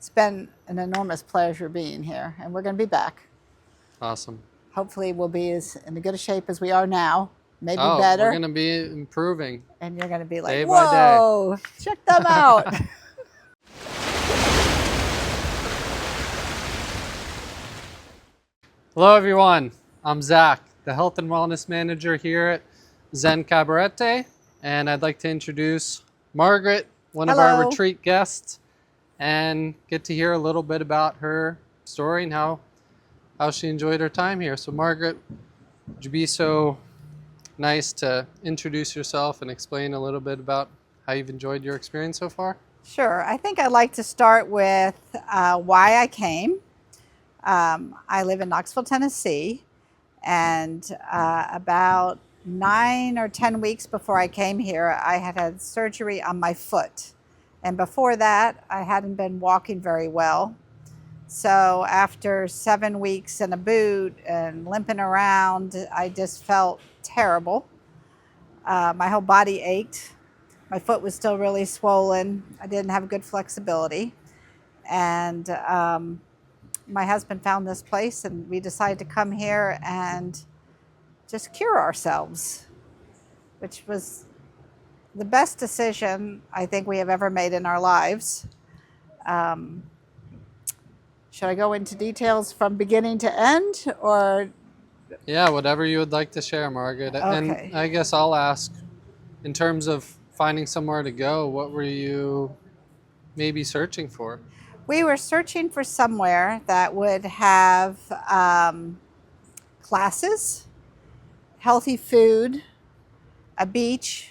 It's been an enormous pleasure being here, and we're going to be back. Awesome. Hopefully, we'll be as in a good a shape as we are now, maybe Oh, better. we're going to be improving. And you're going to be like, day by day. whoa, check them out. Hello, everyone. I'm Zach, the Health and Wellness Manager here at Zen Cabarete, and I'd like to introduce Margaret, one of our Hello. retreat guests, and get to hear a little bit about her story and how she enjoyed her time here. So, Margaret, would you be so nice to introduce yourself and explain a little bit about how you've enjoyed your experience so far? Sure. I think I'd like to start with why I came. I live in Knoxville, Tennessee, and about 9 or 10 weeks before I came here, I had surgery on my foot. And before that, I hadn't been walking very well. So after 7 weeks in a boot and limping around, I just felt terrible. My whole body ached. My foot was still really swollen. I didn't have good flexibility. And my husband found this place, and we decided to come here and just cure ourselves, which was the best decision I think we have ever made in our lives. Should I go into details from beginning to end, or? Yeah, whatever you would like to share, Margaret. Okay. And I guess I'll ask, in terms of finding somewhere to go, what were you maybe searching for? We were searching for somewhere that would have classes, healthy food, a beach,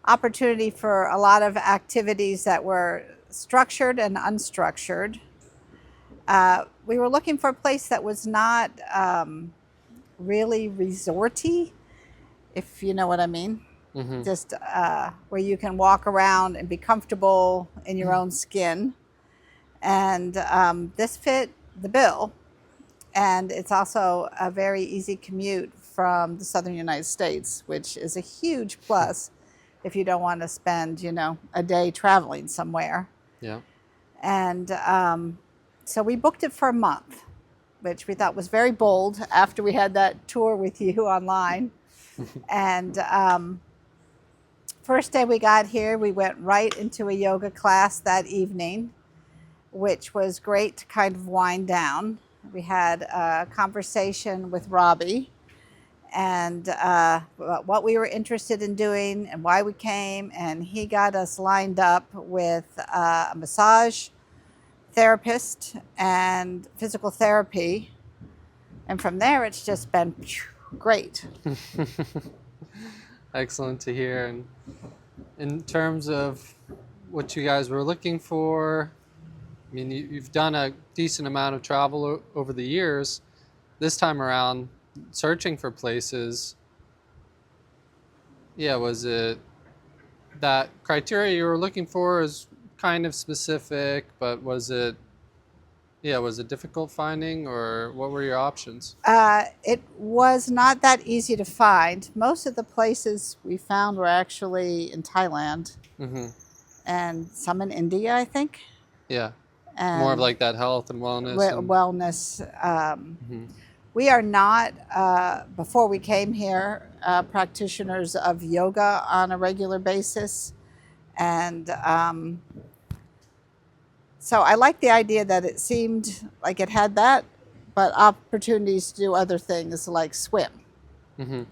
opportunity for a lot of activities that were structured and unstructured. We were looking for a place that was not really resorty, if you know what I mean. Mm-hmm. Just where you can walk around and be comfortable in your own skin. And this fit the bill. And it's also a very easy commute from the southern United States, which is a huge plus if you don't want to spend, a day traveling somewhere. Yeah. And so we booked it for a month, which we thought was very bold after we had that tour with you online. And first day we got here, we went right into a yoga class that evening, which was great to kind of wind down. We had a conversation with Robbie and what we were interested in doing and why we came, and he got us lined up with a massage therapist and physical therapy, and from there it's just been great. Excellent to hear. And in terms of what you guys were looking for, I mean, you've done a decent amount of travel over the years. This time around, searching for places, was it that criteria you were looking for is kind of specific, but was it difficult finding, or what were your options? It was not that easy to find. Most of the places we found were actually in Thailand, Mm-hmm. and some in India, I think. Yeah. And More of like that health and wellness. Wellness. Mm-hmm. We are not, before we came here, practitioners of yoga on a regular basis. And so I like the idea that it seemed like it had that, but opportunities to do other things like swim. Mm-hmm.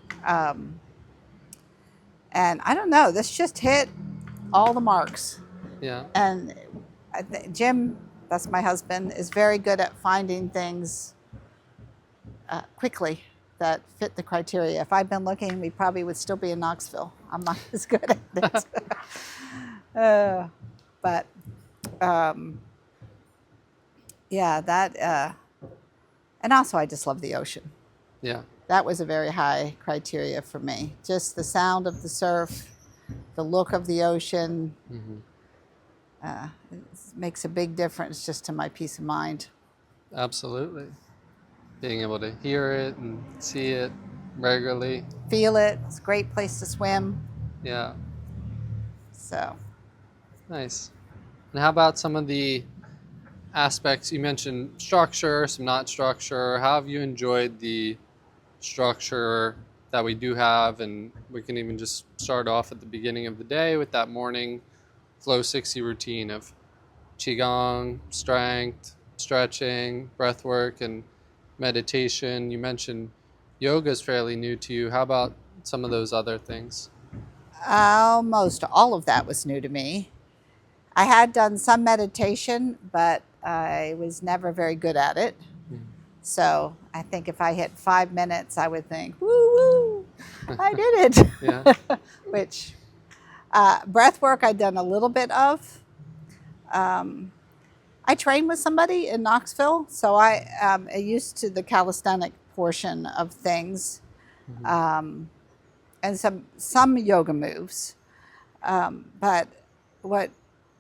And I don't know, this just hit all the marks. Yeah. And Jim, that's my husband, is very good at finding things quickly that fit the criteria. If I'd been looking, we probably would still be in Knoxville. I'm not as good at this. But that, and also I just love the ocean. Yeah. That was a very high criteria for me. Just the sound of the surf, the look of the ocean. Mm-hmm. It makes a big difference just to my peace of mind. Absolutely. Being able to hear it and see it regularly. Feel it. It's a great place to swim. Yeah. So. Nice. And how about some of the aspects? You mentioned structure, some not structure. How have you enjoyed the structure that we do have? And we can even just start off at the beginning of the day with that morning Flow 60 routine of Qigong, strength, stretching, breath work, and meditation. You mentioned yoga is fairly new to you. How about some of those other things? Almost all of that was new to me. I had done some meditation, but I was never very good at it. So I think if I hit 5 minutes, I would think, woo woo, I did it. Yeah. Which breath work I'd done a little bit of. I trained with somebody in Knoxville, so I am used to the calisthenic portion of things, and some yoga moves. But what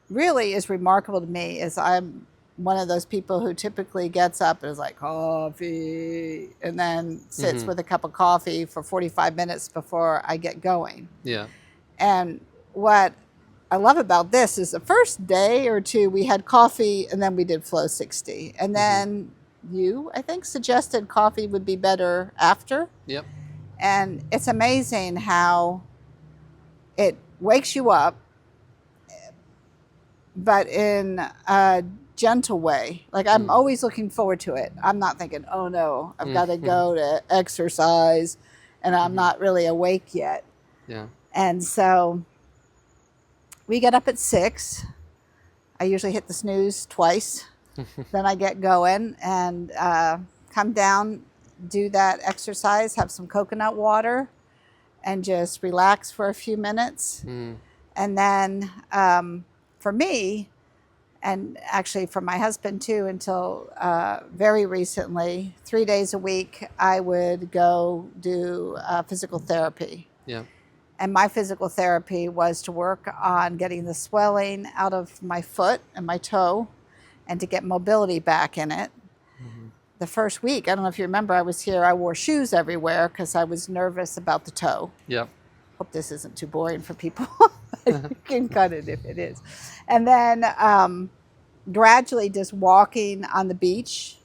really is remarkable to me is I'm one of those people who typically gets up and is like, coffee, and then sits with a cup of coffee for 45 minutes before I get going. Yeah. And what I love about this is the first day or two we had coffee and then we did Flow 60. And then you, I think, suggested coffee would be better after. Yep. And it's amazing how it wakes you up, but in a gentle way. Like I'm always looking forward to it. I'm not thinking, oh no, I've got to go to exercise and I'm not really awake yet. Yeah. And so we get up at 6. I usually hit the snooze twice. Then I get going and come down, do that exercise, have some coconut water, and just relax for a few minutes. And then for me, and actually for my husband too, until very recently, 3 days a week, I would go do physical therapy. Yeah. And my physical therapy was to work on getting the swelling out of my foot and my toe and to get mobility back in it. The first week, I don't know if you remember, I was here, I wore shoes everywhere because I was nervous about the toe. Yep. Hope this isn't too boring for people. You can cut it if it is. And then gradually just walking on the beach,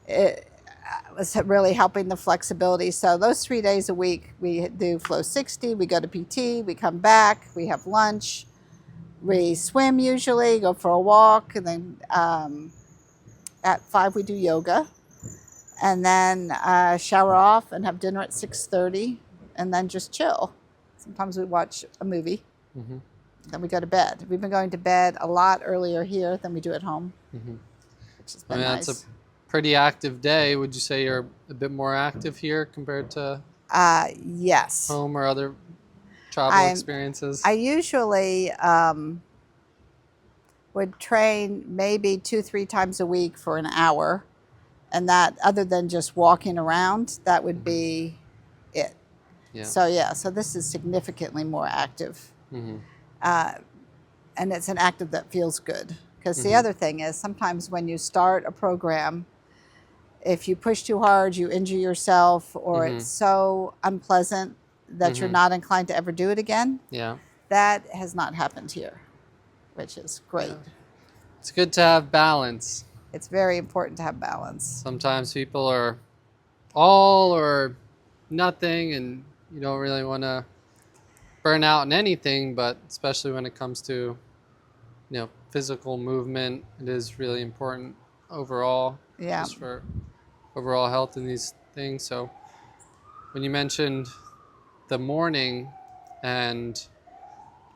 it was really helping the flexibility. So those 3 days a week, we do Flow 60, we go to PT, we come back, we have lunch, we swim usually, go for a walk, and then at 5 we do yoga, and then shower off and have dinner at 6:30, and then just chill. Sometimes we watch a movie, then we go to bed. We've been going to bed a lot earlier here than we do at home, which has been nice. That's a pretty active day. Would you say you're a bit more active here compared to yes, home or other travel experiences? I usually would train maybe 2-3 times a week for an hour, and that, other than just walking around, that would be it. Yeah. So this is significantly more active, and it's an active that feels good. Because the other thing is, sometimes when you start a program, if you push too hard, you injure yourself, or it's so unpleasant that you're not inclined to ever do it again. Yeah. That has not happened here, which is great. Yeah. It's good to have balance. It's very important to have balance. Sometimes people are all or nothing, and you don't really want to burn out in anything, but especially when it comes to, physical movement, it is really important overall. Yeah. Just for overall health in these things. So when you mentioned the morning, and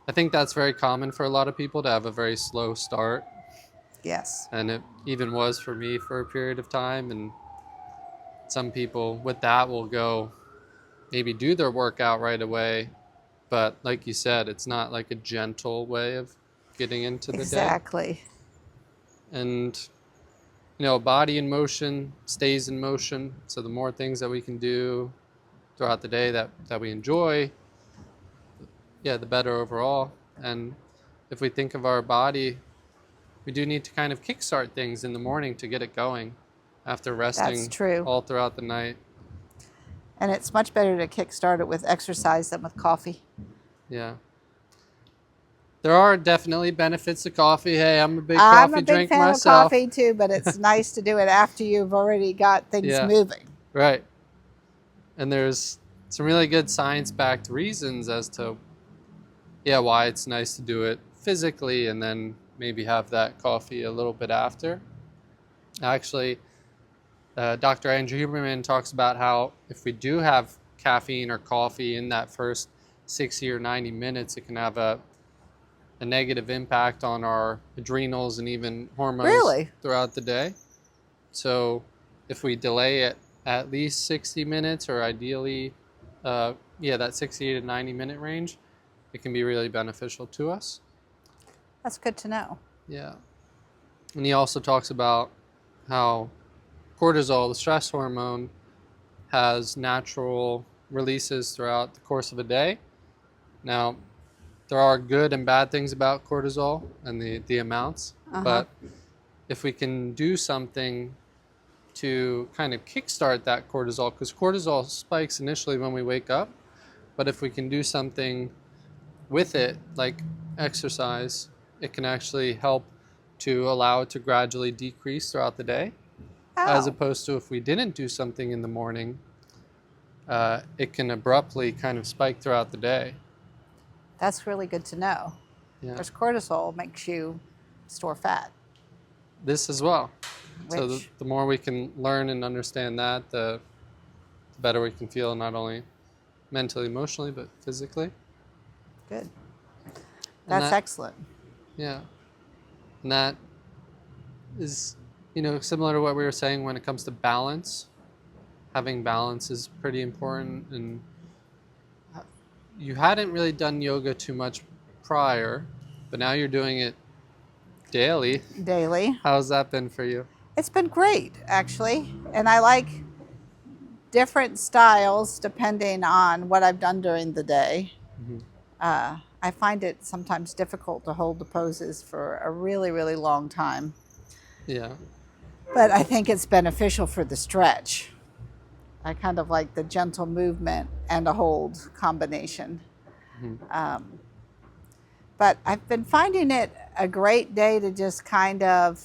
I think that's very common for a lot of people to have a very slow start. Yes. And it even was for me for a period of time. And some people with that will go maybe do their workout right away. But like you said, it's not like a gentle way of getting into the day. Exactly. And, body in motion stays in motion. So the more things that we can do throughout the day that we enjoy, the better overall. And if we think of our body, we do need to kind of kickstart things in the morning to get it going after resting. That's true. All throughout the night. And it's much better to kickstart it with exercise than with coffee. Yeah. There are definitely benefits to coffee. Hey, I'm a big I'm a coffee big drinker fan of myself. coffee too, but it's nice to do it after you've already got things Yeah, moving. right. And there's some really good science-backed reasons as to why it's nice to do it physically and then maybe have that coffee a little bit after. Actually, Dr. Andrew Huberman talks about how if we do have caffeine or coffee in that first 60 or 90 minutes, it can have a negative impact on our adrenals and even hormones Really? throughout the day. So if we delay it at least 60 minutes or ideally, that 60 to 90 minute range, it can be really beneficial to us. That's good to know. Yeah. And he also talks about how cortisol, the stress hormone, has natural releases throughout the course of a day. Now, there are good and bad things about cortisol and the amounts, Uh-huh. but if we can do something to kind of kickstart that cortisol, because cortisol spikes initially when we wake up, but if we can do something with it, like exercise, it can actually help to allow it to gradually decrease throughout the day, as Oh, opposed to if we didn't do something in the morning, it can abruptly kind of spike throughout the day. that's really good to know. Yeah, Because cortisol makes you store fat, this as well. So which the more we can learn and understand that, the better we can feel, not only mentally, emotionally, but physically. good. And That's that, excellent. yeah, and that is, similar to what we were saying when it comes to balance. Having balance is pretty important. And you hadn't really done yoga too much prior, but now you're doing it daily. Daily. How's that been for you? It's been great, actually. And I like different styles depending on what I've done during the day. Hmm. I find it sometimes difficult to hold the poses for a really, really long time. Yeah. But I think it's beneficial for the stretch. I kind of like the gentle movement and a hold combination. Hmm. But I've been finding it a great day to just kind of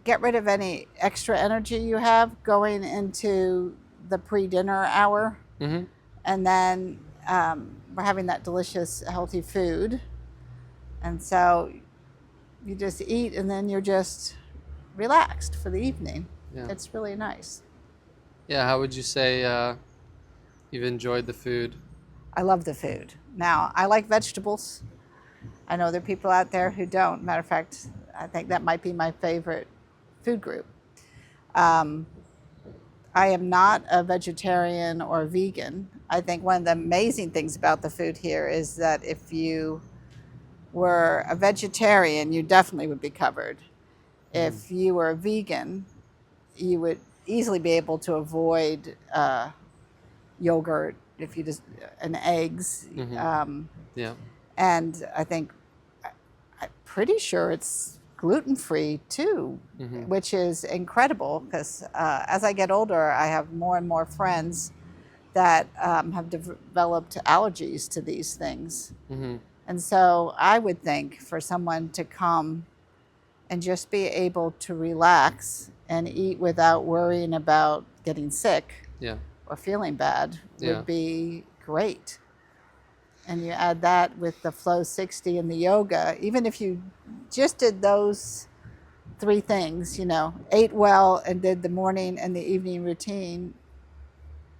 get rid of any extra energy you have going into the pre-dinner hour. Hmm. And then we're having that delicious, healthy food. And so you just eat and then you're just relaxed for the evening. Yeah. It's really nice. Yeah. How would you say you've enjoyed the food? I love the food. Now, I like vegetables. I know there are people out there who don't. Matter of fact, I think that might be my favorite food group. Um, I am not a vegetarian or vegan. I think one of the amazing things about the food here is that if you were a vegetarian, you definitely would be covered. If you were a vegan, you would easily be able to avoid yogurt if you just and eggs. Hmm. Yeah. And I think I'm pretty sure it's gluten-free too, Hmm. which is incredible because as I get older, I have more and more friends that have developed allergies to these things. Hmm. And so I would think for someone to come and just be able to relax and eat without worrying about getting sick Yeah. or feeling bad Yeah. would be great. And you add that with the Flow 60 and the yoga, even if you just did those three things, ate well and did the morning and the evening routine,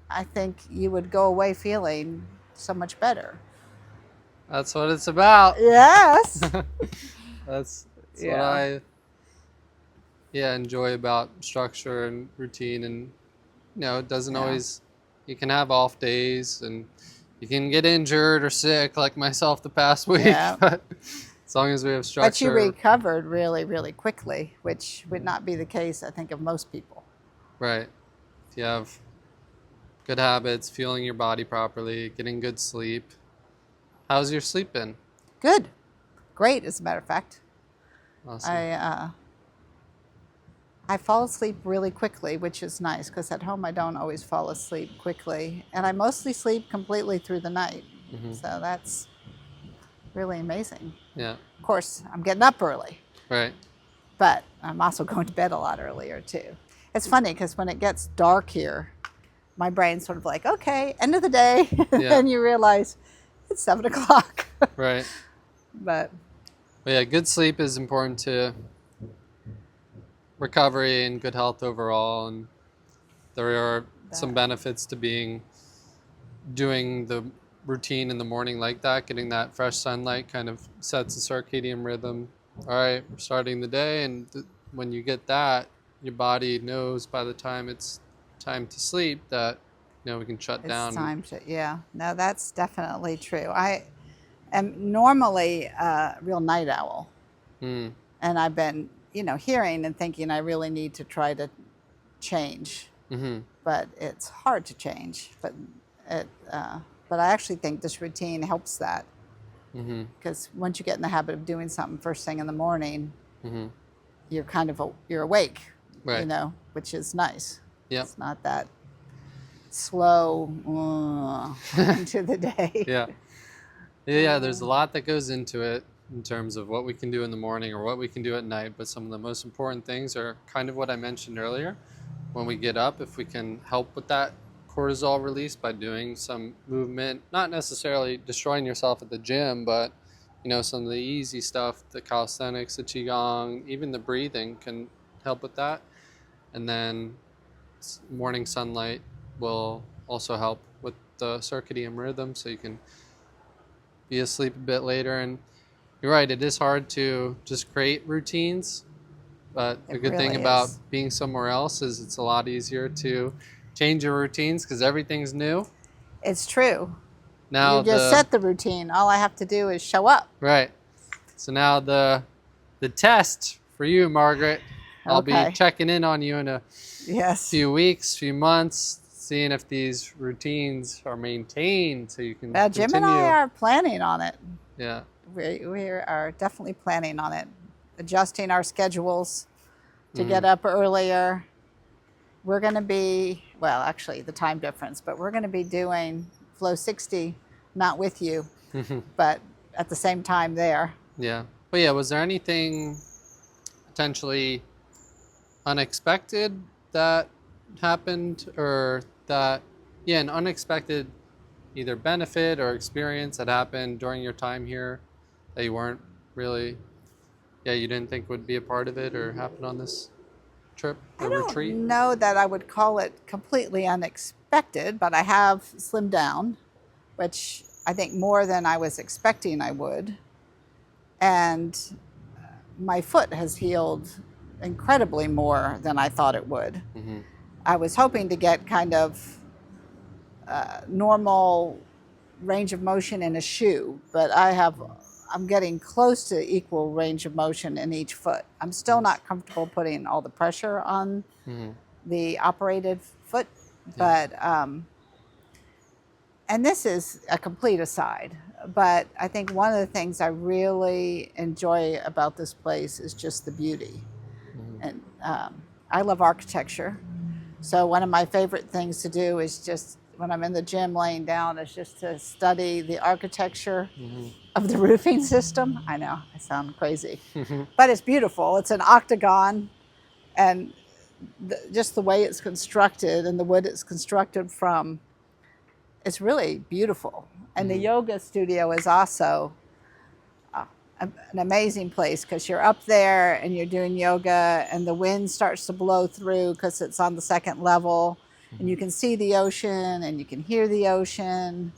I think you would go away feeling so much better. That's what it's about. Yes. That's what Yeah. I enjoy about structure and routine. And it doesn't Yeah. always, you can have off days and you can get injured or sick like myself the past week. Yeah. But as long as we have structure. But you recovered really, really quickly, which would not be the case, I think, of most people. Right. If you have good habits, fueling your body properly, getting good sleep. How's your sleep been? Good. Great, as a matter of fact. Awesome. I fall asleep really quickly, which is nice because at home I don't always fall asleep quickly. And I mostly sleep completely through the night. Hmm. So that's really amazing. Yeah. Of course, I'm getting up early, Right. but I'm also going to bed a lot earlier too. It's funny because when it gets dark here, my brain's sort of like, okay, end of the day. And Yeah. then you realize it's 7 o'clock. Right. But But yeah, good sleep is important to recovery and good health overall. And there are some benefits to doing the routine in the morning like that. Getting that fresh sunlight kind of sets the circadian rhythm. All right, we're starting the day, and when you get that, your body knows by the time it's time to sleep that we can shut it's down. time to, yeah. No, that's definitely true. I am normally a real night owl. Mm. And I've been, hearing and thinking I really need to try to change. Mm-hmm. But it's hard to change. But I actually think this routine helps that. Mm-hmm. Because once you get in the habit of doing something first thing in the morning, Mm-hmm. you're you're awake, Right. which is nice. Yep. It's not that slow into the day. Yeah. Yeah, there's a lot that goes into it in terms of what we can do in the morning or what we can do at night, but some of the most important things are kind of what I mentioned earlier. When we get up, if we can help with that cortisol release by doing some movement, not necessarily destroying yourself at the gym, but some of the easy stuff, the calisthenics, the qigong, even the breathing can help with that. And then morning sunlight will also help with the circadian rhythm, so you can be asleep a bit later. And you're right, it is hard to just create routines, but the good thing about being somewhere else is it's a lot easier to change your routines because everything's new. It's true. Now you just set the routine. All I have to do is show up. Right. So now the test for you, Margaret, I'll be checking in on you in a few weeks, few months, seeing if these routines are maintained so you can continue. Jim and I are planning on it. Yeah. We are definitely planning on it, adjusting our schedules to get up earlier. We're going to be, well, actually the time difference, but we're going to be doing Flow 60, not with you, but at the same time there. Yeah. But yeah, was there anything potentially unexpected that happened, or that, an unexpected either benefit or experience that happened during your time here that you weren't really, you didn't think would be a part of it or happen on this trip or retreat? I don't know that I would call it completely unexpected, but I have slimmed down, which I think more than I was expecting I would. And my foot has healed incredibly more than I thought it would. Mm-hmm. I was hoping to get kind of normal range of motion in a shoe, but I'm getting close to equal range of motion in each foot. I'm still not comfortable putting all the pressure on the operated foot, but and this is a complete aside, but I think one of the things I really enjoy about this place is just the beauty. And I love architecture, so one of my favorite things to do is just when I'm in the gym laying down is just to study the architecture of the roofing system. I know, I sound crazy, but it's beautiful. It's an octagon, and just the way it's constructed and the wood it's constructed from, it's really beautiful. And the yoga studio is also an amazing place because you're up there and you're doing yoga and the wind starts to blow through because it's on the second level. And you can see the ocean and you can hear the ocean,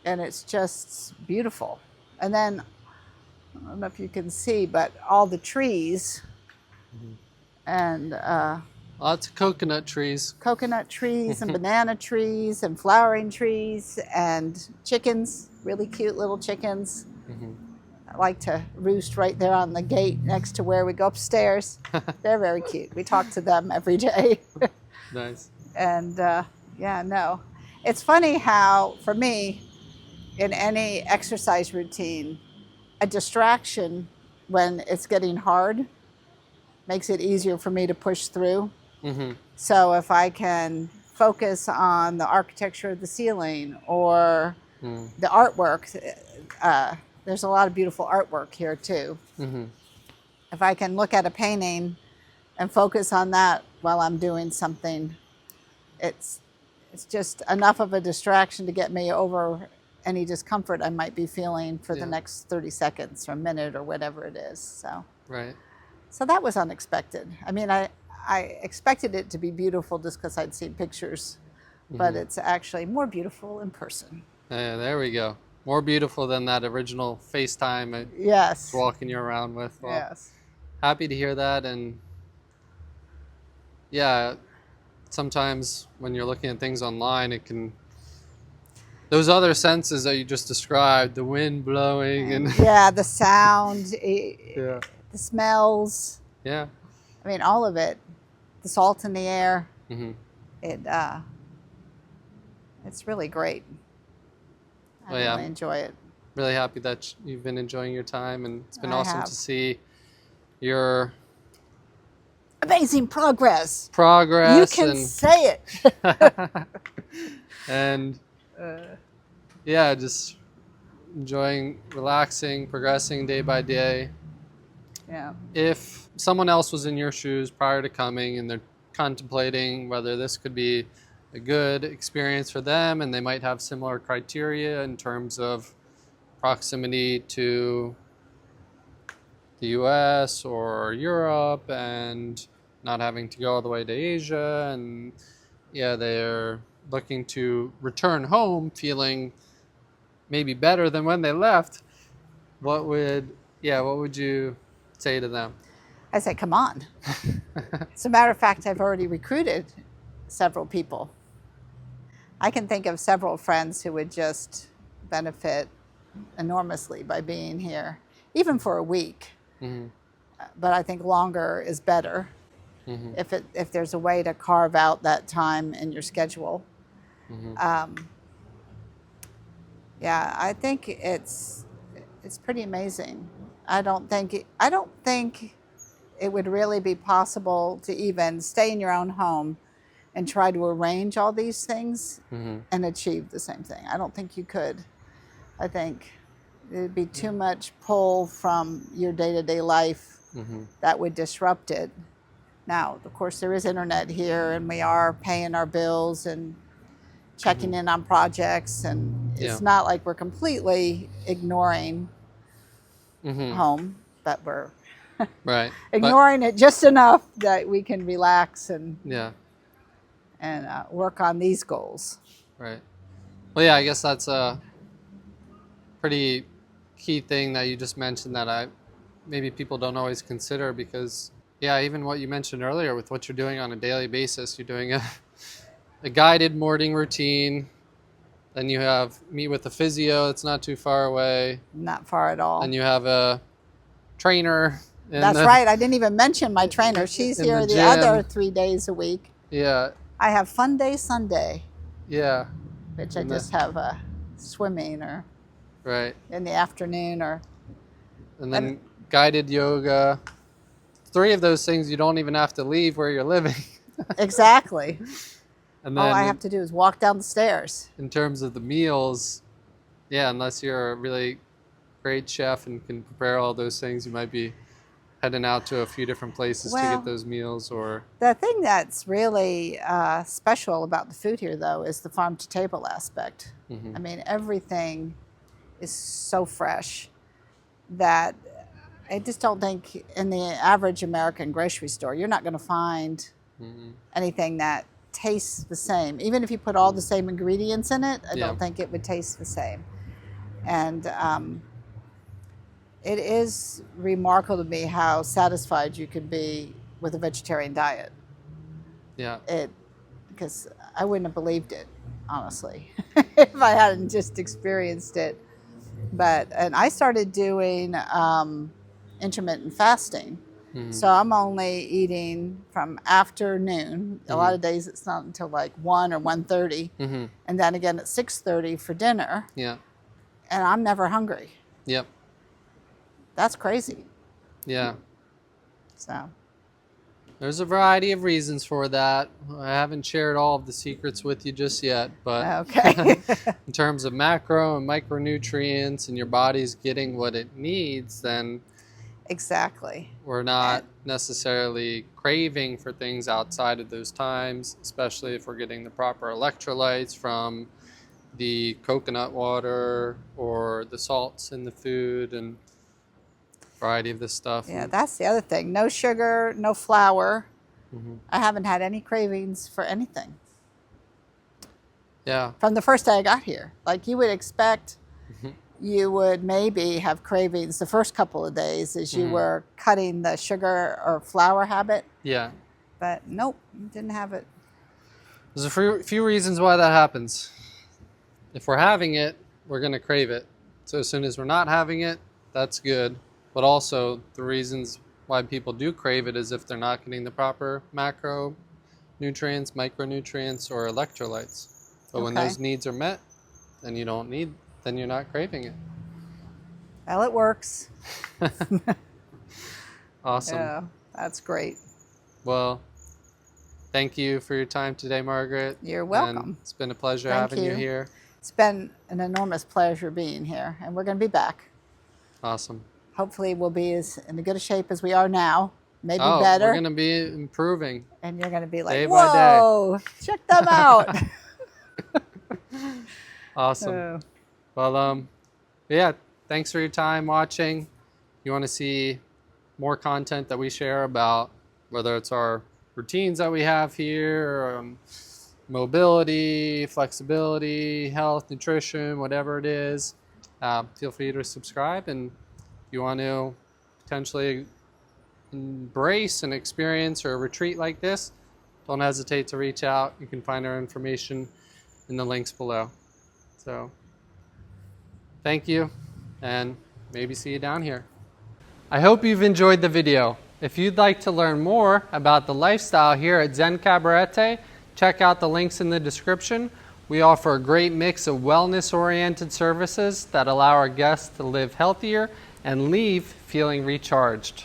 and it's just beautiful. And then, I don't know if you can see, but all the trees and lots of coconut trees and banana trees and flowering trees and chickens, really cute little chickens. I like to roost right there on the gate next to where we go upstairs. They're very cute. We talk to them every day. Nice. And it's funny how, for me, in any exercise routine, a distraction when it's getting hard makes it easier for me to push through. So if I can focus on the architecture of the ceiling or the artwork, there's a lot of beautiful artwork here too. Mm-hmm. If I can look at a painting and focus on that while I'm doing something, it's just enough of a distraction to get me over any discomfort I might be feeling for the Yeah. next 30 seconds or a minute or whatever it is. Right. So that was unexpected. I mean, I expected it to be beautiful just because I'd seen pictures, but Mm-hmm. it's actually more beautiful in person. Yeah, there we go. More beautiful than that original FaceTime I was Yes. walking you around with. Well, Yes. happy to hear that. And yeah, sometimes when you're looking at things online, it can, those other senses that you just described, the wind blowing and Yeah, the sound, yeah, the smells. yeah, I mean, all of it. The salt in the air. mm-hmm. It it's really great. I Well, yeah, really I'm enjoy it. really happy that you've been enjoying your time, and it's been I awesome have to see your amazing progress. You progress can say it. and yeah, just enjoying, relaxing, progressing day by day. Yeah. If someone else was in your shoes prior to coming and they're contemplating whether this could be a good experience for them, and they might have similar criteria in terms of proximity to the US or Europe and not having to go all the way to Asia, and yeah, they're looking to return home feeling maybe better than when they left, what would you say to them? I say, come on. As a matter of fact, I've already recruited several people. I can think of several friends who would just benefit enormously by being here, even for a week. Mm-hmm. But I think longer is better Mm-hmm. if there's a way to carve out that time in your schedule. Mm-hmm. Yeah, I think it's pretty amazing. I don't think it would really be possible to even stay in your own home and try to arrange all these things Mm-hmm. and achieve the same thing. I don't think you could. I think it'd be too much pull from your day-to-day life Mm-hmm. that would disrupt it. Now, of course, there is internet here, and we are paying our bills and checking in on projects, and Yeah. it's not like we're completely ignoring Mm-hmm. home, but we're Right. But ignoring it just enough that we can relax and yeah. work on these goals. Right. Well, yeah, I guess that's a pretty key thing that you just mentioned that I maybe people don't always consider, because yeah, even what you mentioned earlier with what you're doing on a daily basis, you're doing a guided morning routine, then you have meet with a physio, it's not too far away, Not far at all. then you have a trainer in That's the, right. I didn't even mention my trainer. She's in the here the gym. other 3 days a week. Yeah, I have Fun Day Sunday, yeah, which I and the- just have swimming or right, in the afternoon or and then guided yoga. 3 of those things you don't even have to leave where you're living. exactly. And All then I have to do is walk down the stairs. in terms of the meals, yeah, unless you're a really great chef and can prepare all those things, you might be heading out to a few different places to Well, get those meals. Or The thing that's really special about the food here, though, is the farm to table aspect. Mhm. I mean, everything is so fresh that I just don't think in the average American grocery store, you're not going to find Mhm. anything that tastes the same. Even if you put all the same ingredients in it, I Yeah. don't think it would taste the same. And it is remarkable to me how satisfied you can be with a vegetarian diet. Yeah, Because I wouldn't have believed it, honestly, if I hadn't just experienced it. And I started doing intermittent fasting. Mhm. So I'm only eating from afternoon. A lot Mhm. of days it's not until like 1 or 1:30, Mhm. and then again at 6:30 for dinner, Yeah, and I'm never hungry. yep, That's crazy. yeah. So There's a variety of reasons for that. I haven't shared all of the secrets with you just yet, but Okay. in terms of macro and micronutrients and your body's getting what it needs, then Exactly. we're not necessarily craving for things outside of those times, especially if we're getting the proper electrolytes from the coconut water or the salts in the food and variety of this stuff. Yeah, that's the other thing. No sugar, no flour. Mhm. I haven't had any cravings for anything Yeah. from the first day I got here. Like you would expect, Mhm. you would maybe have cravings the first couple of days as you were cutting the sugar or flour habit. Yeah. But nope, didn't have it. There's a few reasons why that happens. If we're having it, we're going to crave it. So as soon as we're not having it, that's good. But also the reasons why people do crave it is if they're not getting the proper macronutrients, micronutrients, or electrolytes. But when Okay. those needs are met, then you're not craving it. Well, it works. Awesome. Yeah, that's great. Well, thank you for your time today, Margaret. You're welcome. And it's been a pleasure Thank having you you. here. It's been an enormous pleasure being here, and we're going to be back. Awesome. Hopefully we'll be in as good a shape as we are now, maybe Oh, better. we're going to be improving. And you're going to be like, Day by day. whoa, check them out. Awesome. Oh. Well, yeah, thanks for your time watching. If you want to see more content that we share about whether it's our routines that we have here, mobility, flexibility, health, nutrition, whatever it is, feel free to subscribe. And if you want to potentially embrace an experience or a retreat like this, don't hesitate to reach out. You can find our information in the links below. So thank you, and maybe see you down here. I hope you've enjoyed the video. If you'd like to learn more about the lifestyle here at Zen Cabarete, check out the links in the description. We offer a great mix of wellness-oriented services that allow our guests to live healthier and leave feeling recharged.